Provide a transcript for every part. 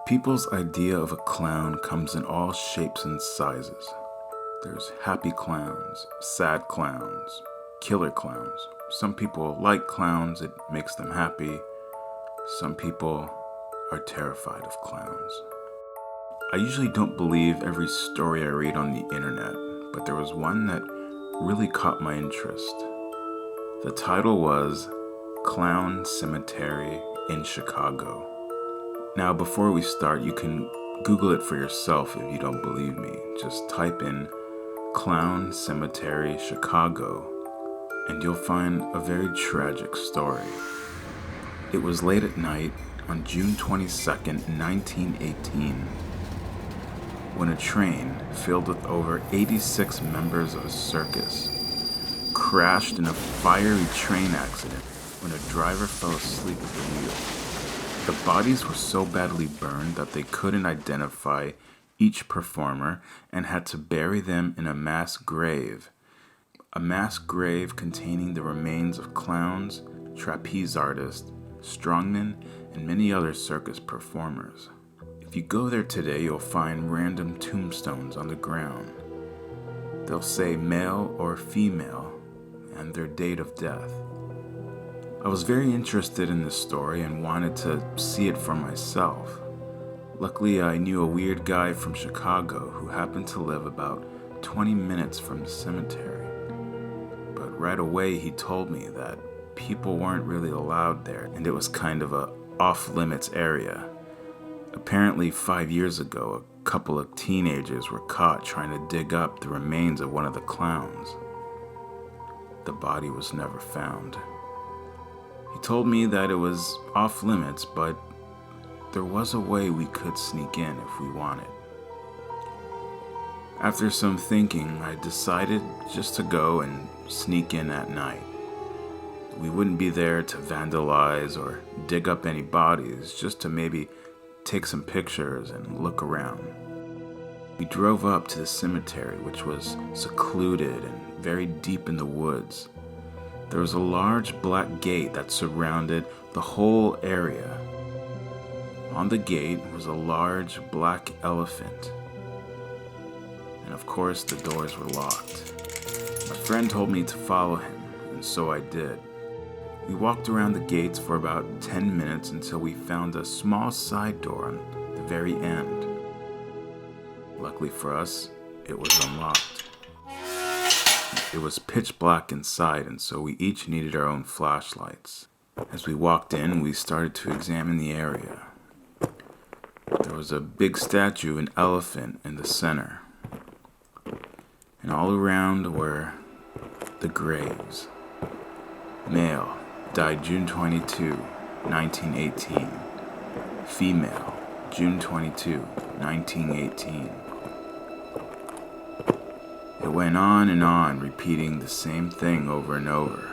People's idea of a clown comes in all shapes and sizes. There's happy clowns, sad clowns, killer clowns. Some people like clowns, it makes them happy. Some people are terrified of clowns. I usually don't believe every story I read on the internet, but there was one that really caught my interest. The title was Clown Cemetery in Chicago. Now, before we start, you can Google it for yourself if you don't believe me. Just type in Clown Cemetery Chicago, and you'll find a very tragic story. It was late at night on June 22nd, 1918, when a train filled with over 86 members of a circus crashed in a fiery train accident when a driver fell asleep at the wheel. The bodies were so badly burned that they couldn't identify each performer and had to bury them in a mass grave. A mass grave containing the remains of clowns, trapeze artists, strongmen, and many other circus performers. If you go there today, you'll find random tombstones on the ground. They'll say male or female and their date of death. I was very interested in this story and wanted to see it for myself. Luckily, I knew a weird guy from Chicago who happened to live about 20 minutes from the cemetery. But right away, he told me that people weren't really allowed there and it was kind of a off-limits area. Apparently, 5 years ago, a couple of teenagers were caught trying to dig up the remains of one of the clowns. The body was never found. He told me that it was off limits, but there was a way we could sneak in if we wanted. After some thinking, I decided just to go and sneak in at night. We wouldn't be there to vandalize or dig up any bodies, just to maybe take some pictures and look around. We drove up to the cemetery, which was secluded and very deep in the woods. There was a large black gate that surrounded the whole area. On the gate was a large black elephant. And of course, the doors were locked. My friend told me to follow him, and so I did. We walked around the gates for about 10 minutes until we found a small side door on the very end. Luckily for us, it was unlocked. It was pitch black inside, and so we each needed our own flashlights. As we walked in, we started to examine the area. There was a big statue of an elephant in the center. And all around were the graves. Male, died June 22, 1918. Female, June 22, 1918. It went on and on, repeating the same thing over and over.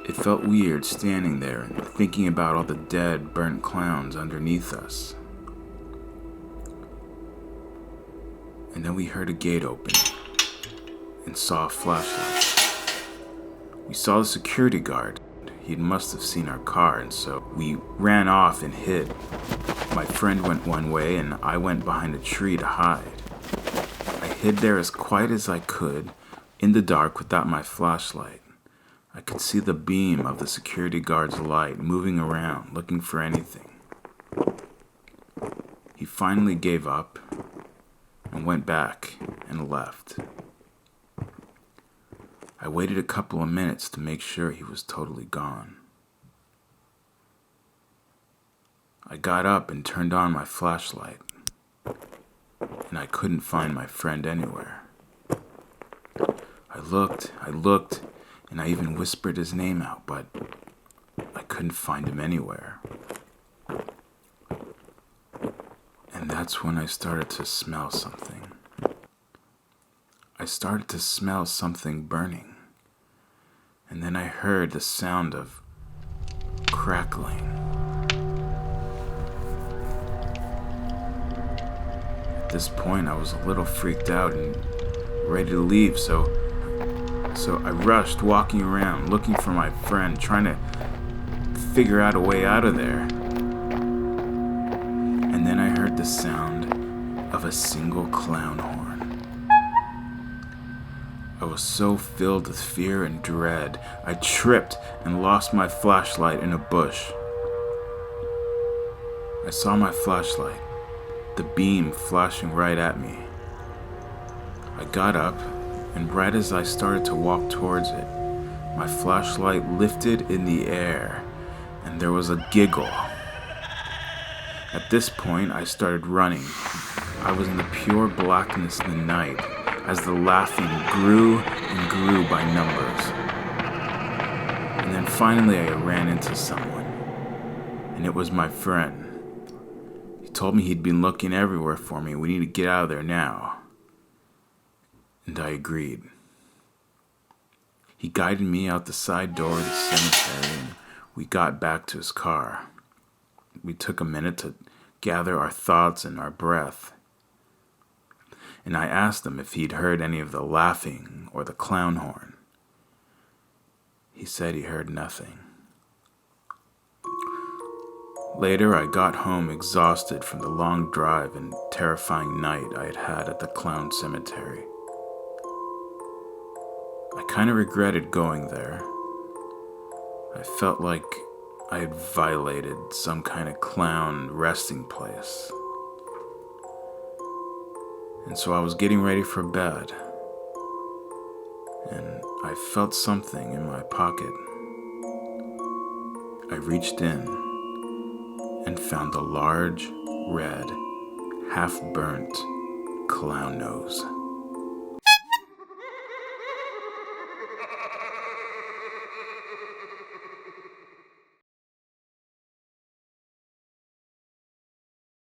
It felt weird standing there and thinking about all the dead, burnt clowns underneath us. And then we heard a gate open and saw a flashlight. We saw the security guard. He must have seen our car, and so we ran off and hid. My friend went one way and I went behind a tree to hide. I hid there as quiet as I could, in the dark without my flashlight. I could see the beam of the security guard's light moving around, looking for anything. He finally gave up and went back and left. I waited a couple of minutes to make sure he was totally gone. I got up and turned on my flashlight, and I couldn't find my friend anywhere. I looked, and I even whispered his name out, but I couldn't find him anywhere. And that's when I started to smell something. I started to smell something burning. And then I heard the sound of crackling. At this point, I was a little freaked out and ready to leave, so I rushed, walking around, looking for my friend, trying to figure out a way out of there. And then I the sound of a single clown horn. I was so filled with fear and dread, I tripped and lost my flashlight in a bush. I saw my flashlight, the beam flashing right at me. I got up, and right as I started to walk towards it, my flashlight lifted in the air, and there was a giggle. At this point, I started running. I was in the pure blackness of the night, as the laughing grew and grew by numbers. And then finally I ran into someone, and it was my friend. He told me he'd been looking everywhere for me. We need to get out of there now. And I agreed. He guided me out the side door of the cemetery, and we got back to his car. We took a minute to gather our thoughts and our breath. And I asked him if he'd heard any of the laughing or the clown horn. He said he heard nothing. Later, I got home exhausted from the long drive and terrifying night I had had at the clown cemetery. I kind of regretted going there. I felt like I had violated some kind of clown resting place. And so I was getting ready for bed, and I felt something in my pocket. I reached in and found a large, red, half-burnt clown nose.